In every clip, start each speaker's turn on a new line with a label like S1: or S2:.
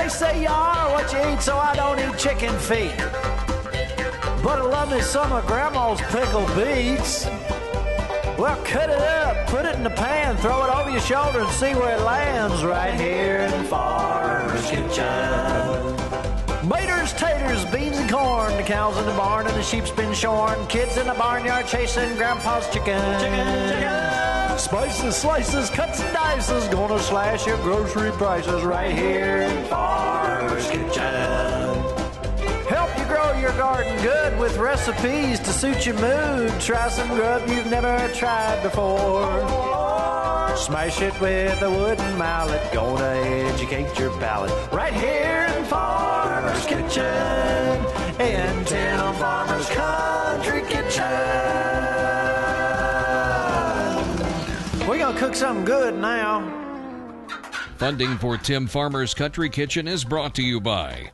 S1: They say you are what you eat, so I don't eat chicken feet. But I love me some of Grandma's pickled beets. Well, cut it up, put it in the pan, throw it over your shoulder and see where it lands right here in Farmer's Kitchen. Maters, taters, beans and corn, the cows in the barn and the sheep's been shorn, kids in the barnyard chasing Grandpa's chicken. Spices, slices, cuts and dices, gonna slash your grocery prices right here in Farmer's Kitchen. Help you grow your garden good with recipes to suit your mood. Try some grub you've never tried before. Smash it with a wooden mallet. Gonna educate your palate. Right here in Farmer's Kitchen. In Tim Farmer's Country Kitchen. We're gonna cook something good now.
S2: Funding for Tim Farmer's Country Kitchen is brought to you by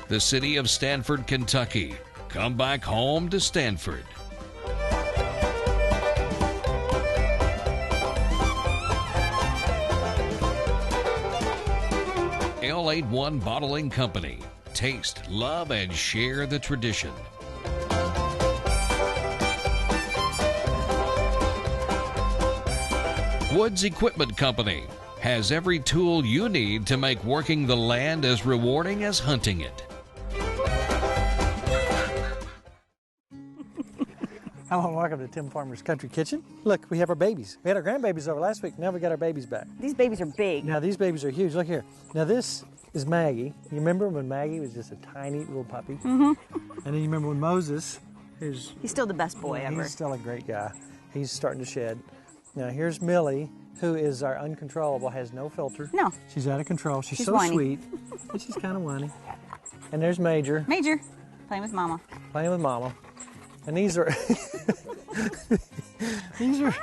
S2: the city of Stanford, Kentucky. Come back home to Stanford. L81 Bottling Company. Taste, love, and share the tradition. Woods Equipment Company has every tool you need to make working the land as rewarding as hunting it.
S1: Hello and welcome to Tim Farmer's Country Kitchen. Look, we have our babies. We had our grandbabies over last week. Now we got our babies back.
S3: These babies are big.
S1: Now these babies are huge. Look here. Now this is Maggie. You remember when Maggie was just a tiny little puppy? Mm-hmm. And then you remember when Moses, he's
S3: still the best boy ever.
S1: He's still a great guy. He's starting to shed. Now here's Millie, who is our uncontrollable, has no filter.
S3: No.
S1: She's out of control. She's so
S3: whiny.
S1: sweet, but she's kind of whiny. And there's Major.
S3: Major, playing with Mama.
S1: Playing with Mama. And these are these are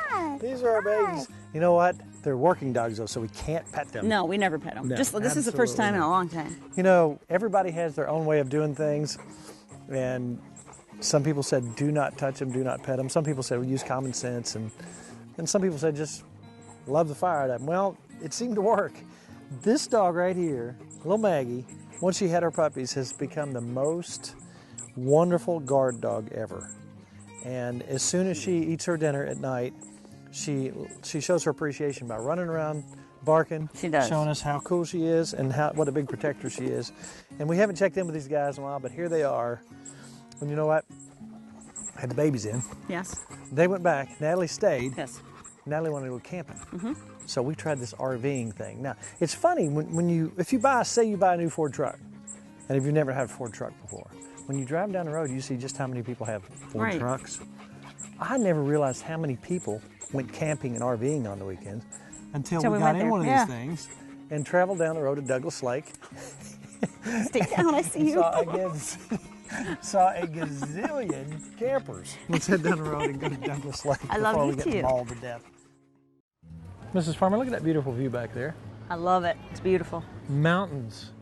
S1: our babies. You know what? They're working dogs though, so we can't pet them.
S3: No, we never pet them.
S1: No,
S3: this is the first time in a long time.
S1: You know, everybody has their own way of doing things, and some people said do not touch them, do not pet them. Some people said we use common sense, and some people said just love the fire out of them. Well, it seemed to work. This dog right here, little Maggie, once she had her puppies, has become the most wonderful guard dog ever. And as soon as she eats her dinner at night, she shows her appreciation by running around, barking.
S3: She does.
S1: Showing us how cool she is and what a big protector she is. And we haven't checked in with these guys in a while, but here they are. And you know what? I had the babies in.
S3: Yes.
S1: They went back. Natalie stayed.
S3: Yes.
S1: Natalie wanted to go camping. Mm-hmm. So we tried this RVing thing. Now, it's funny if you buy a new Ford truck, and if you've never had a Ford truck before, when you drive down the road, you see just how many people have Ford trucks. I never realized how many people went camping and RVing on the weekends until we got in one of these things and traveled down the road to Douglas Lake.
S3: Stay down, I see you.
S1: Saw a gazillion campers. Let's head down the road and go to Douglas Lake before we get mauled to death. Mrs. Farmer, look at that beautiful view back there.
S3: I love it. It's beautiful.
S1: Mountains.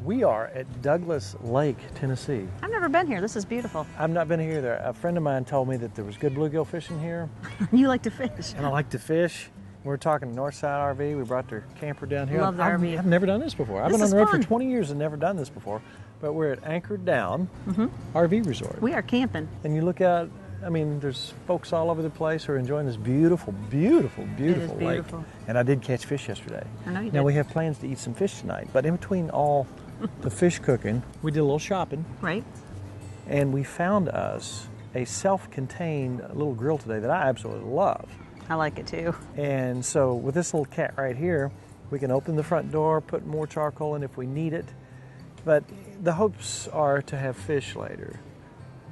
S1: We are at Douglas Lake, Tennessee.
S3: I've never been here. This is beautiful.
S1: I've not been here either. A friend of mine told me that there was good bluegill fishing here.
S3: You like to fish.
S1: And I like to fish. We're talking Northside RV. We brought their camper down here.
S3: Love the RV.
S1: I've never done this before. I've been on the road for 20 years and never done this before. But we're at Anchored Down RV Resort.
S3: We are camping.
S1: And you look out, I mean, there's folks all over the place who are enjoying this beautiful, beautiful, beautiful lake. Beautiful. And I did catch fish yesterday.
S3: I know you did.
S1: Now we have plans to eat some fish tonight. But in between all the fish cooking, we did a little shopping.
S3: Right.
S1: And we found us a self-contained little grill today that I absolutely love.
S3: I like it too.
S1: And so with this little cat right here, we can open the front door, put more charcoal in if we need it. But the hopes are to have fish later.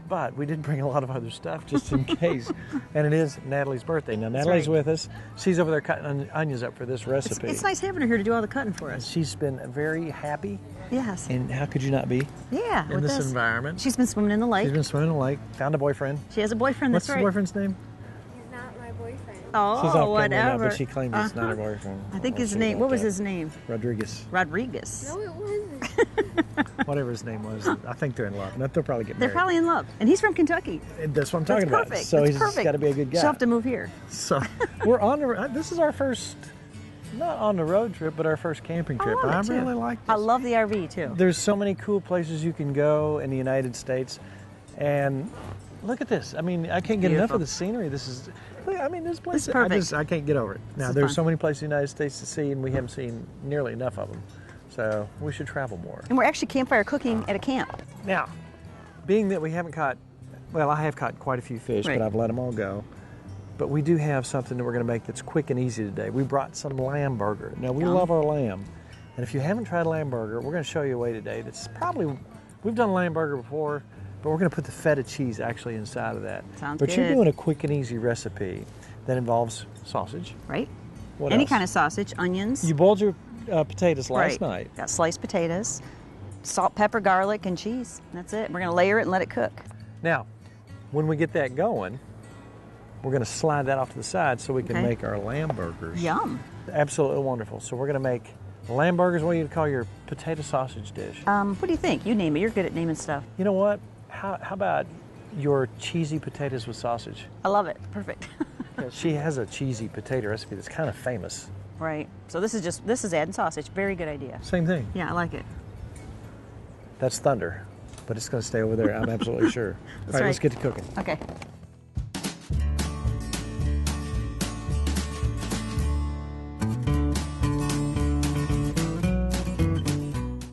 S1: But we did bring a lot of other stuff just in case. And it is Natalie's birthday. Now, Natalie's with us. She's over there cutting onions up for this recipe.
S3: It's nice having her here to do all the cutting for us.
S1: She's been very happy.
S3: Yes.
S1: And how could you not be?
S3: Yeah.
S1: In this environment.
S3: She's been swimming in the lake.
S1: She's been swimming in the lake. Found a boyfriend.
S3: She has a boyfriend, that's right.
S1: What's the boyfriend's name?
S4: He's not my boyfriend.
S3: Oh,
S1: She's off
S3: whatever.
S1: now, but she claims it's not her boyfriend.
S3: I think his name, what was his name?
S1: Rodriguez.
S3: Rodriguez.
S4: No, it wasn't.
S1: Whatever his name was. I think they're in love. They'll probably get married.
S3: They're probably in love. And he's from Kentucky.
S1: That's what I'm talking about.
S3: Perfect.
S1: So
S3: That's
S1: he's
S3: perfect.
S1: got to be a good guy.
S3: She'll have to move here.
S1: So we're on the, this is our first not on the road trip, but our first camping trip.
S3: I
S1: I
S3: love it, too.
S1: really like this.
S3: I love the RV too.
S1: There's so many cool places you can go in the United States, and look at this. I mean, I can't get enough
S3: Beautiful.
S1: of the scenery. This is, I mean, this place.
S3: It's perfect.
S1: I can't get over it. Now,
S3: is
S1: there's
S3: fun.
S1: so many places in the United States to see, and we haven't seen nearly enough of them. So we should travel more.
S3: And we're actually campfire cooking at a camp.
S1: Now, being that we haven't caught, well, I have caught quite a few fish,
S3: Right.
S1: but I've let them all go. But we do have something that we're going to make that's quick and easy today. We brought some lamb burger. Now, we
S3: Yum.
S1: love our lamb. And if you haven't tried lamb burger, we're going to show you a way today that's probably, we've done lamb burger before, but we're going to put the feta cheese actually inside of that.
S3: Sounds
S1: but you're
S3: good.
S1: doing a quick and easy recipe that involves sausage.
S3: Right?
S1: What
S3: Any
S1: else?
S3: kind of sausage, onions.
S1: You boiled your potatoes last
S3: right.
S1: night.
S3: Got sliced potatoes, salt, pepper, garlic, and cheese. That's it. We're going to layer it and let it cook.
S1: Now, when we get that going, we're going to slide that off to the side so we can
S3: Okay.
S1: make our lamb burgers.
S3: Yum.
S1: Absolutely wonderful. So we're going to make lamb burgers. What do you call your potato sausage dish?
S3: What do you think? You name it. You're good at naming stuff.
S1: You know what? How about your cheesy potatoes with sausage?
S3: I love it. Perfect.
S1: She has a cheesy potato recipe that's kind of famous.
S3: Right. So this is adding sausage. Very good idea.
S1: Same thing.
S3: Yeah, I like it.
S1: That's thunder, but it's going to stay over there. I'm absolutely sure. All right, let's
S3: right.
S1: get to cooking.
S3: Okay.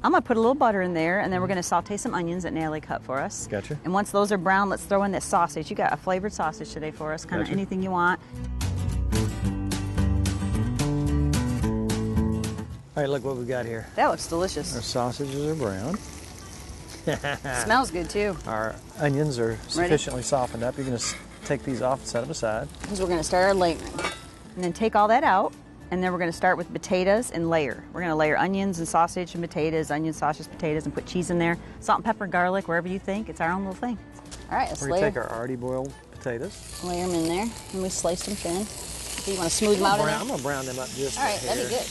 S3: I'm gonna put a little butter in there, and then we're gonna saute some onions that Natalie cut for us.
S1: Gotcha.
S3: And once those are brown, let's throw in that sausage. You got a flavored sausage today for us, kind of
S1: Gotcha.
S3: anything you want.
S1: All right, look what we've got here.
S3: That looks delicious.
S1: Our sausages are brown.
S3: Smells good too.
S1: Our onions are sufficiently softened up. You're going to take these off and set them aside.
S3: Because we're gonna start our layering. And then take all that out, and then we're gonna start with potatoes and layer. We're gonna layer onions and sausage and potatoes, onions, sausage, potatoes, and put cheese in there. Salt and pepper, garlic, wherever you think. It's our own little thing. All right, let's
S1: We're going to
S3: layer,
S1: take our already boiled potatoes.
S3: layer them in there, and we slice them thin. So you wanna smooth them out in there?
S1: I'm going to brown them up just
S3: All right, that'd be good.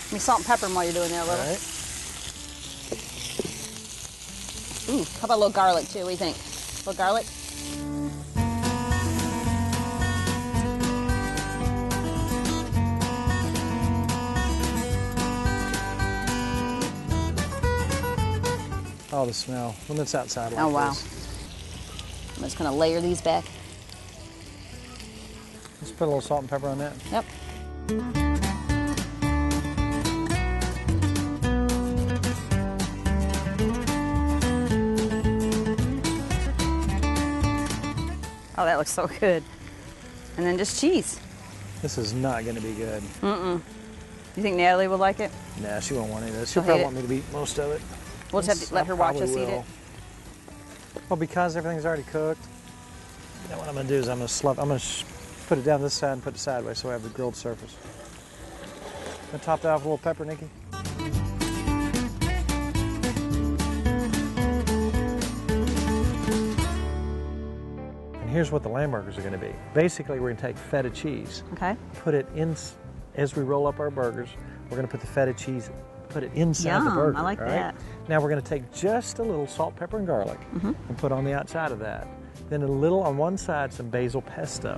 S3: Let me salt and pepper them while you're doing that a
S1: All
S3: little.
S1: right.
S3: Ooh, how about a little garlic too? What do you think? A little garlic?
S1: Oh, the smell when it's outside like
S3: Oh, wow.
S1: this.
S3: I'm just gonna layer these back.
S1: Let's put a little salt and pepper on that.
S3: Yep. Oh, that looks so good. And then just cheese.
S1: This is not going to be good.
S3: You think Natalie would like it?
S1: Nah, she won't want any of this. She'll
S3: She'll hate
S1: probably want me to eat most of it.
S3: We'll just have to let her watch us eat it.
S1: Well, because everything's already cooked, you know what I'm going to do is I'm going to put it down this side and put it sideways so I have the grilled surface. Gonna top that off with a little pepper, Nikki. And here's what the lamb burgers are going to be. Basically, we're going to take feta cheese,
S3: Okay.
S1: put it in as we roll up our burgers. We're going to put the feta cheese, put it inside the
S3: Yum,
S1: burger.
S3: I like
S1: all right?
S3: that.
S1: Now we're going to take just a little salt, pepper, and garlic and put on the outside of that. Then a little on one side, some basil pesto,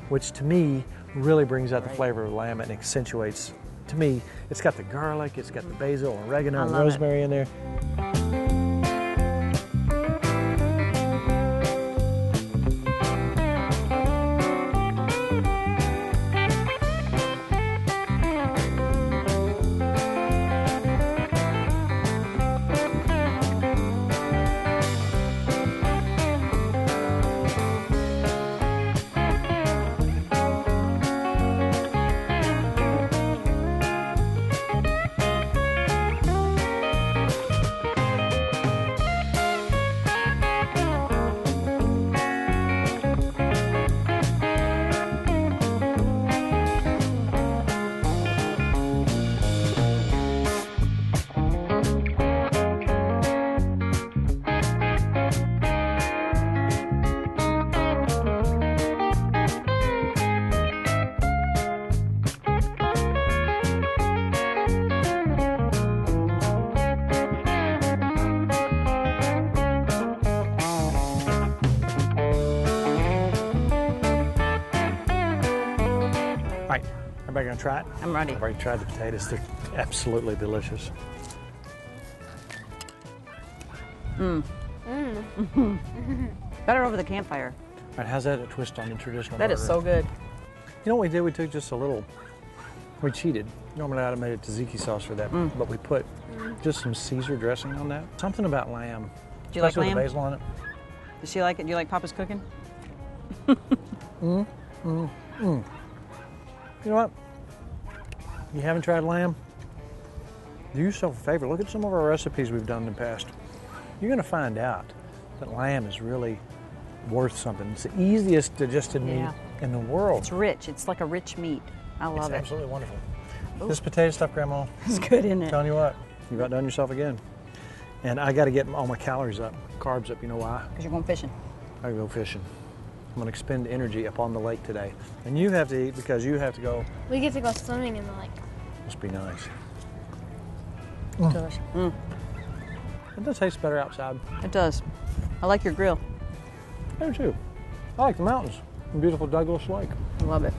S1: which to me really brings out the flavor of lamb and accentuates. To me, it's got the garlic, it's got the basil, oregano,
S3: I
S1: and
S3: love it.
S1: rosemary in there. Everybody gonna try it?
S3: I'm ready.
S1: I've already tried the potatoes. They're absolutely delicious.
S3: Better over the campfire.
S1: All right, how's that a twist on the traditional
S3: That
S1: burger?
S3: is so good.
S1: You know what we did? We took just a little, we cheated. Normally I'd have made a tzatziki sauce for that, but we put just some Caesar dressing on that. Something about lamb.
S3: Do you like
S1: especially
S3: lamb?
S1: with the basil on it.
S3: Does she like it? Do you like Papa's cooking?
S1: You know what? You haven't tried lamb? Do yourself a favor. Look at some of our recipes we've done in the past. You're going to find out that lamb is really worth something. It's the easiest digested meat in the world.
S3: It's rich. It's like a rich meat. I love
S1: It's
S3: it.
S1: absolutely wonderful. This potato stuff, Grandma,
S3: It's good, isn't it?
S1: telling you what, you've outdone yourself again. And I got to get all my calories up, carbs up. You know why?
S3: Because you're going fishing.
S1: I go fishing. I'm going to expend energy up on the lake today. And you have to eat because you have to go.
S4: We get to go swimming in the lake.
S1: Must be nice.
S3: Delicious.
S1: It does taste better outside.
S3: It does. I like your grill.
S1: I do too. I like the mountains and beautiful Douglas Lake.
S3: I love it.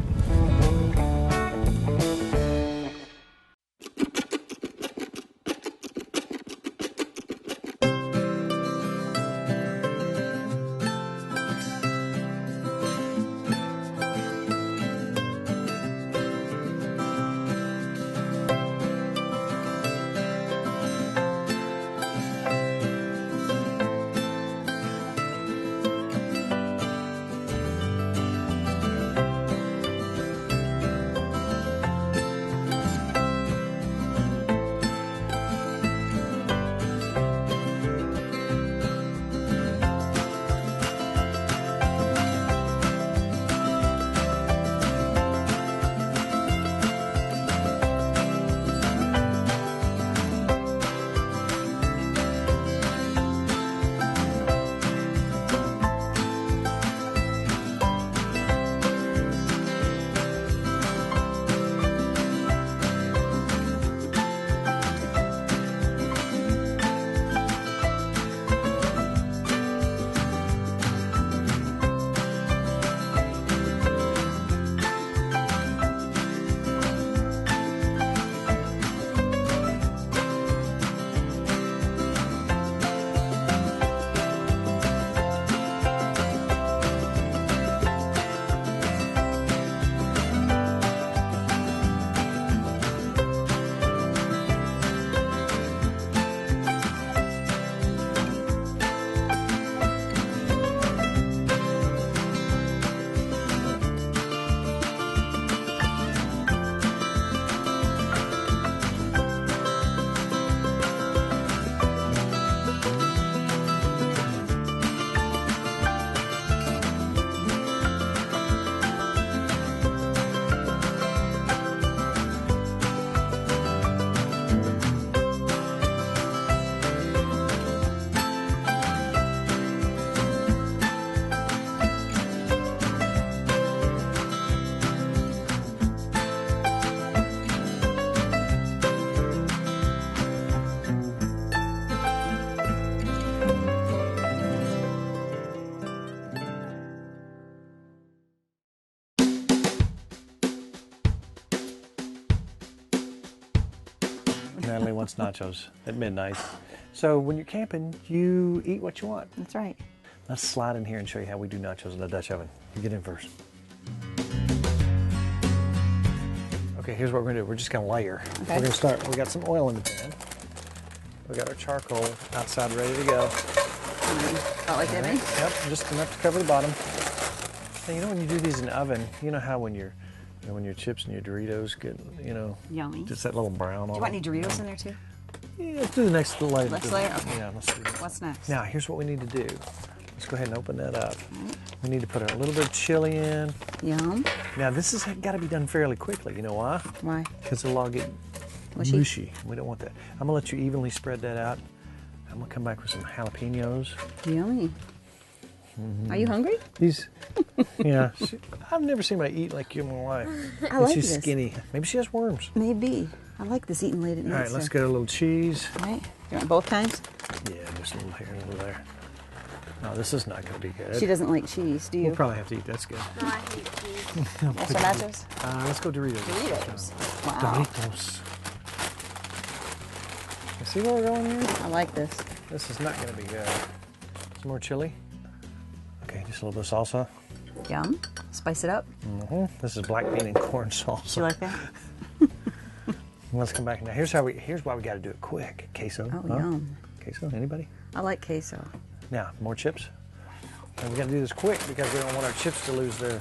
S1: Natalie wants nachos at midnight. So when you're camping, you eat what you want.
S3: That's right.
S1: Let's slide in here and show you how we do nachos in the Dutch oven. You get in first. Okay, here's what we're gonna do. We're just gonna layer.
S3: Okay.
S1: We're gonna start. We got some oil in the pan. We got our charcoal outside ready to go.
S3: Not like that, eh?
S1: Yep, just enough to cover the bottom. Now, you know when you do these in the oven, you know how when your chips and your Doritos get,
S3: Yummy.
S1: just that little brown on
S3: Do you want any Doritos in there too?
S1: Yeah, let's do the next layer.
S3: Next layer? Okay.
S1: Yeah, let's do that.
S3: What's next?
S1: Now, here's what we need to do. Let's go ahead and open that up. We need to put a little bit of chili in.
S3: Yum.
S1: Now, this has got to be done fairly quickly. You know why?
S3: Why?
S1: Because it'll all get mushy. We don't want that. I'm going to let you evenly spread that out. I'm going to come back with some jalapenos.
S3: Yummy. Are you hungry?
S1: These, yeah. I've never seen anybody eat like you and my wife.
S3: I like
S1: she's
S3: this.
S1: skinny. Maybe she has worms.
S3: Maybe. I like this eating late at night.
S1: All right, let's
S3: sir.
S1: get a little cheese.
S3: All right. You want both kinds?
S1: Yeah, just a little here, a little there. No, this is not going to be good.
S3: She doesn't like cheese, do you?
S1: We'll probably have to eat. That's good.
S4: No, I hate cheese.
S3: That's for nachos?
S1: Let's go Doritos.
S3: Doritos. Wow.
S1: Doritos. You see where we're going here?
S3: I like this.
S1: This is not going to be good. Some more chili. Okay, just a little bit of salsa.
S3: Yum. Spice it up.
S1: This is black bean and corn salsa.
S3: Do you like that?
S1: Let's come back now. Here's why we got to do it quick. Queso.
S3: Oh, yum.
S1: Queso. Anybody?
S3: I like queso.
S1: Now more chips. And we got to do this quick because we don't want our chips to lose their.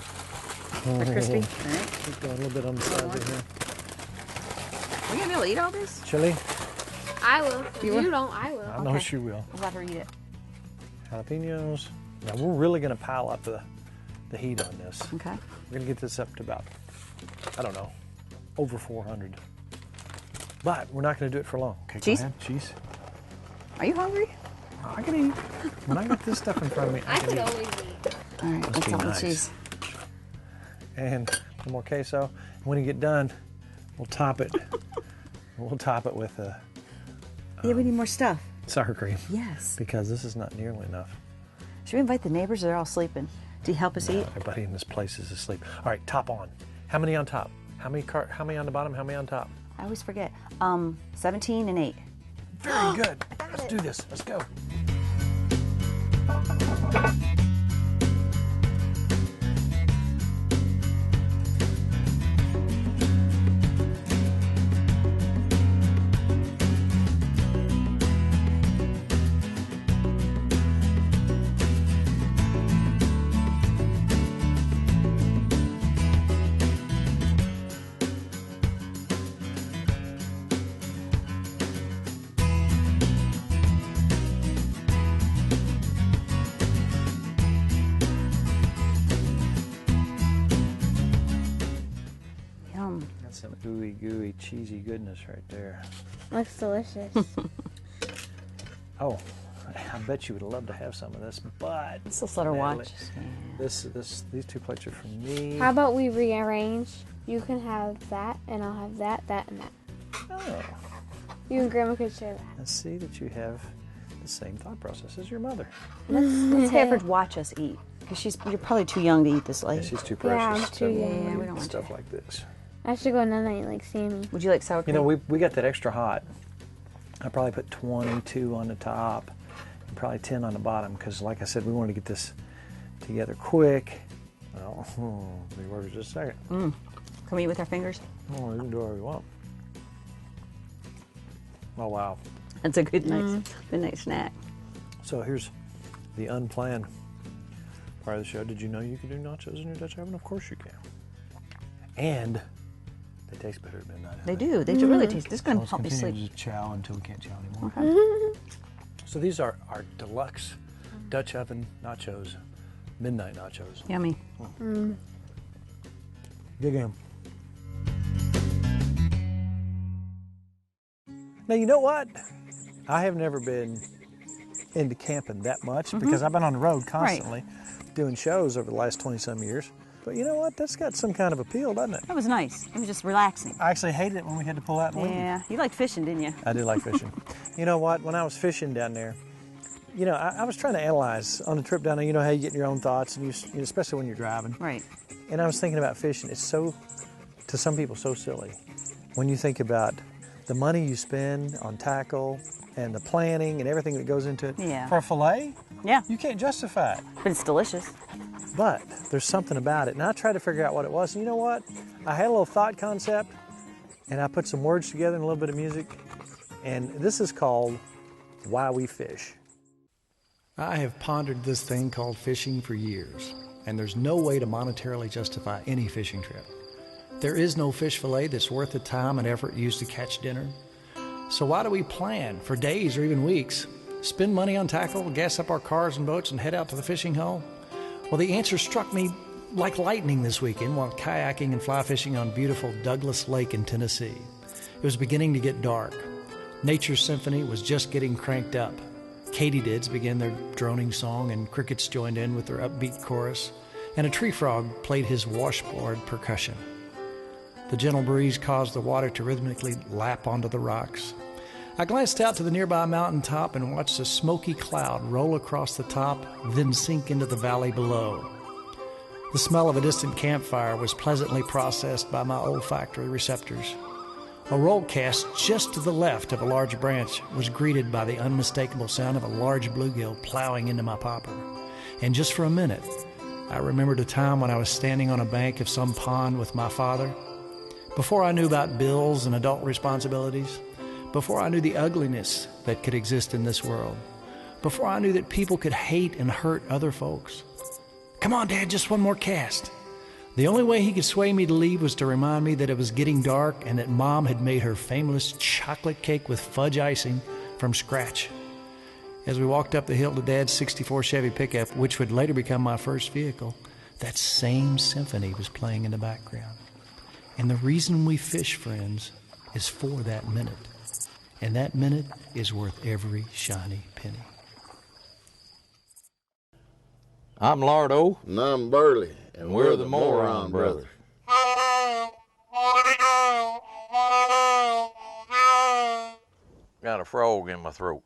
S3: They're crispy. All right.
S1: Just go a little bit on the sides of here.
S3: Are you gonna be able to eat all this?
S1: Chili.
S4: I will. If
S3: You will?
S4: you don't, I will.
S1: I know she will.
S3: I'll let her eat it.
S1: Jalapenos. Now we're really going to pile up the heat on this.
S3: Okay.
S1: We're going to get this up to about, I don't know, over 400. But we're not going to do it for long. Okay,
S3: Cheese?
S1: Go ahead. Cheese.
S3: Are you hungry?
S1: I can eat. When I got this stuff in front of me, I
S4: I
S1: can
S4: could
S1: eat.
S4: always eat.
S3: All right, let's
S1: be
S3: have the
S1: nice.
S3: cheese.
S1: And some more queso. When you get done, we'll top it. We'll top it with
S3: Yeah, we need more stuff.
S1: sour cream
S3: Yes.
S1: because this is not nearly enough.
S3: Should we invite the neighbors? They're all sleeping. Do you help us eat?
S1: Everybody in this place is asleep. All right, top on. How many on top? How many on the bottom? How many on top?
S3: I always forget. 17 and 8.
S1: Very good. Let's do this. Let's go.
S3: Yum.
S1: That's some ooey gooey cheesy goodness right there.
S4: Looks delicious.
S1: Oh, I bet you would love to have some of this, but
S3: Let's just let her
S1: Natalie,
S3: watch.
S1: these 2 plates are for me.
S4: How about we rearrange? You can have that, and I'll have that, and that.
S1: Oh,
S4: You and Grandma could share that.
S1: I see that you have the same thought process as your mother.
S3: Let's have her watch us eat. Because you're probably too young to eat this
S1: Yeah,
S3: late.
S1: she's too
S4: Yeah,
S1: precious
S4: I'm too
S1: to
S4: young.
S3: Yeah, we
S1: eat
S3: don't want
S1: stuff like this.
S4: I should go night like Sammy.
S3: Would you like sour
S1: You
S3: cream?
S1: know, we got that extra hot. I probably put 22 on the top and probably 10 on the bottom because, like I said, we wanted to get this together quick. Well, be worth just a second.
S3: Can we eat with our fingers?
S1: Oh, you can do whatever you want. Oh, wow.
S3: That's a good night snack.
S1: So here's the unplanned part of the show. Did you know you can do nachos in your Dutch oven? Of course you can. And they taste better at midnight.
S3: They do. They do really taste. This is going to
S1: Let's
S3: help me
S1: continue
S3: sleep.
S1: to chow until we can't chow anymore.
S3: Okay.
S1: So these are our deluxe Dutch oven nachos, midnight nachos.
S3: Yummy.
S1: Good game. Now, you know what? I have never been into camping that much because I've been on the road constantly doing shows over the last 20-some years. But you know what? That's got some kind of appeal, doesn't it?
S3: That was nice. It was just relaxing.
S1: I actually hated it when we had to pull out and leave.
S3: Yeah. You liked fishing, didn't you?
S1: I do like fishing. You know what? When I was fishing down there, you know, I was trying to analyze on the trip down there. You know how you get in your own thoughts, and you especially when you're driving.
S3: Right.
S1: And I was thinking about fishing. It's so, to some people, so silly. When you think about the money you spend on tackle and the planning and everything that goes into it.
S3: Yeah.
S1: For a fillet,
S3: Yeah.
S1: you can't justify it.
S3: But it's delicious.
S1: But there's something about it. And I tried to figure out what it was. And you know what? I had a little thought concept, and I put some words together and a little bit of music. And this is called Why We Fish.
S5: I have pondered this thing called fishing for years, and there's no way to monetarily justify any fishing trip. There is no fish fillet that's worth the time and effort used to catch dinner. So why do we plan for days or even weeks? Spend money on tackle, gas up our cars and boats, and head out to the fishing hole? Well, the answer struck me like lightning this weekend while kayaking and fly fishing on beautiful Douglas Lake in Tennessee. It was beginning to get dark. Nature's symphony was just getting cranked up. Katydids began their droning song, and crickets joined in with their upbeat chorus, and a tree frog played his washboard percussion. The gentle breeze caused the water to rhythmically lap onto the rocks. I glanced out to the nearby mountaintop and watched a smoky cloud roll across the top, then sink into the valley below. The smell of a distant campfire was pleasantly processed by my olfactory receptors. A roll cast just to the left of a large branch was greeted by the unmistakable sound of a large bluegill plowing into my popper. And just for a minute, I remembered a time when I was standing on a bank of some pond with my father. Before I knew about bills and adult responsibilities, before I knew the ugliness that could exist in this world, before I knew that people could hate and hurt other folks. Come on, Dad, just one more cast. The only way he could sway me to leave was to remind me that it was getting dark and that Mom had made her famous chocolate cake with fudge icing from scratch. As we walked up the hill to Dad's '64 Chevy pickup, which would later become my first vehicle, that same symphony was playing in the background. And the reason we fish, friends, is for that minute. And that minute is worth every shiny penny.
S6: I'm Lardo.
S7: And I'm Burley.
S6: And we're the Moron Brothers. Got a frog in my throat.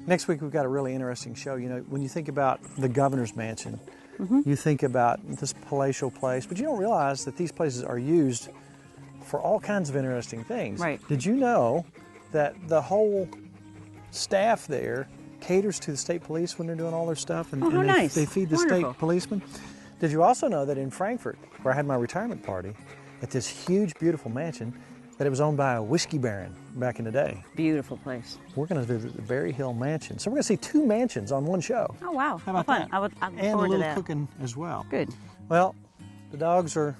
S1: Next week, we've got a really interesting show. You know, when you think about the governor's mansion, you think about this palatial place, but you don't realize that these places are used for all kinds of interesting things.
S3: Right.
S1: Did you know that the whole staff there caters to the state police when they're doing all their stuff? And,
S3: how nice.
S1: They feed the
S3: Wonderful.
S1: state policemen? Did you also know that in Frankfurt, where I had my retirement party, at this huge, beautiful mansion, that it was owned by a whiskey baron back in the day?
S3: Beautiful place.
S1: We're going to visit the Berry Hill Mansion. So we're going to see two mansions on one show.
S3: Oh, wow.
S1: How about
S3: fun.
S1: that?
S3: I look
S1: And a
S3: forward to
S1: little
S3: that.
S1: cooking as well.
S3: Good.
S1: Well, the dogs are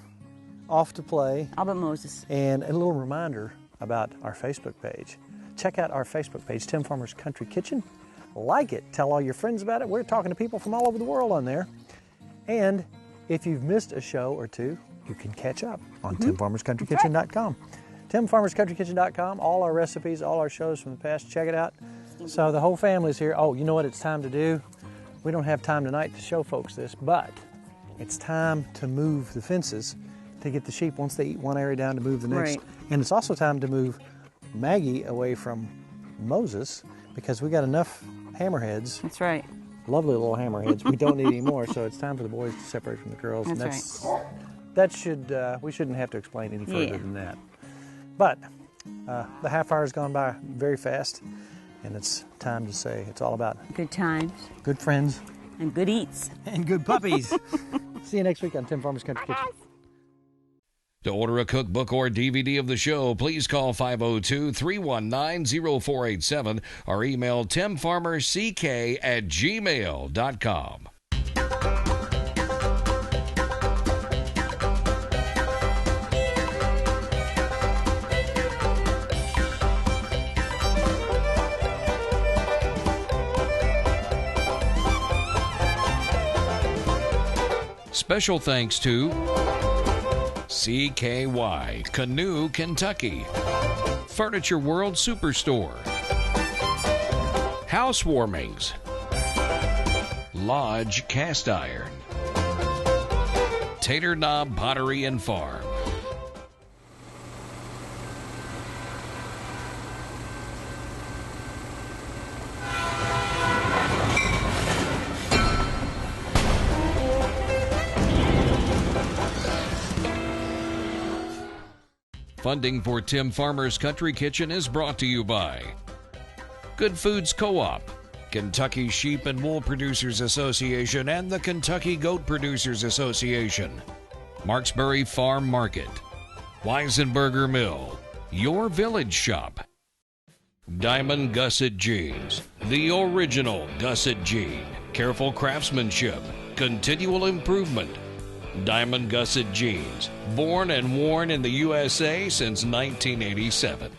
S1: off to play.
S3: All but Moses.
S1: And a little reminder about our Facebook page. Check out our Facebook page, Tim Farmer's Country Kitchen. Like it. Tell all your friends about it. We're talking to people from all over the world on there. And if you've missed a show or two, you can catch up on TimFarmersCountryKitchen.com. TimFarmersCountryKitchen.com, all our recipes, all our shows from the past, check it out. So the whole family's here. Oh, you know what it's time to do? We don't have time tonight to show folks this, but it's time to move the fences to get the sheep, once they eat one area down, to move the next.
S3: Right.
S1: And it's also time to move Maggie away from Moses, because we got enough hammerheads.
S3: That's right.
S1: Lovely little hammerheads. We don't need any more, so it's time for the boys to separate from the girls.
S3: That's
S1: That should, we shouldn't have to explain any further than that. But the half hour has gone by very fast, and it's time to say it's all about
S3: Good times
S1: good friends
S3: and good eats.
S1: and good puppies. See you next week on Tim Farmer's Country Kitchen.
S2: To order a cookbook or DVD of the show, please call 502-319-0487 or email timfarmerck@gmail.com. Special thanks to CKY, Canoe, Kentucky, Furniture World Superstore, Housewarmings, Lodge Cast Iron, Tater Knob Pottery and Farm. Funding for Tim Farmer's Country Kitchen is brought to you by Good Foods Co-op, Kentucky Sheep and Wool Producers Association, and the Kentucky Goat Producers Association, Marksbury Farm Market, Weisenberger Mill, Your Village Shop, Diamond Gusset Jeans, the original Gusset Jean, careful craftsmanship, continual improvement. Diamond Gusset Jeans, born and worn in the USA since 1987.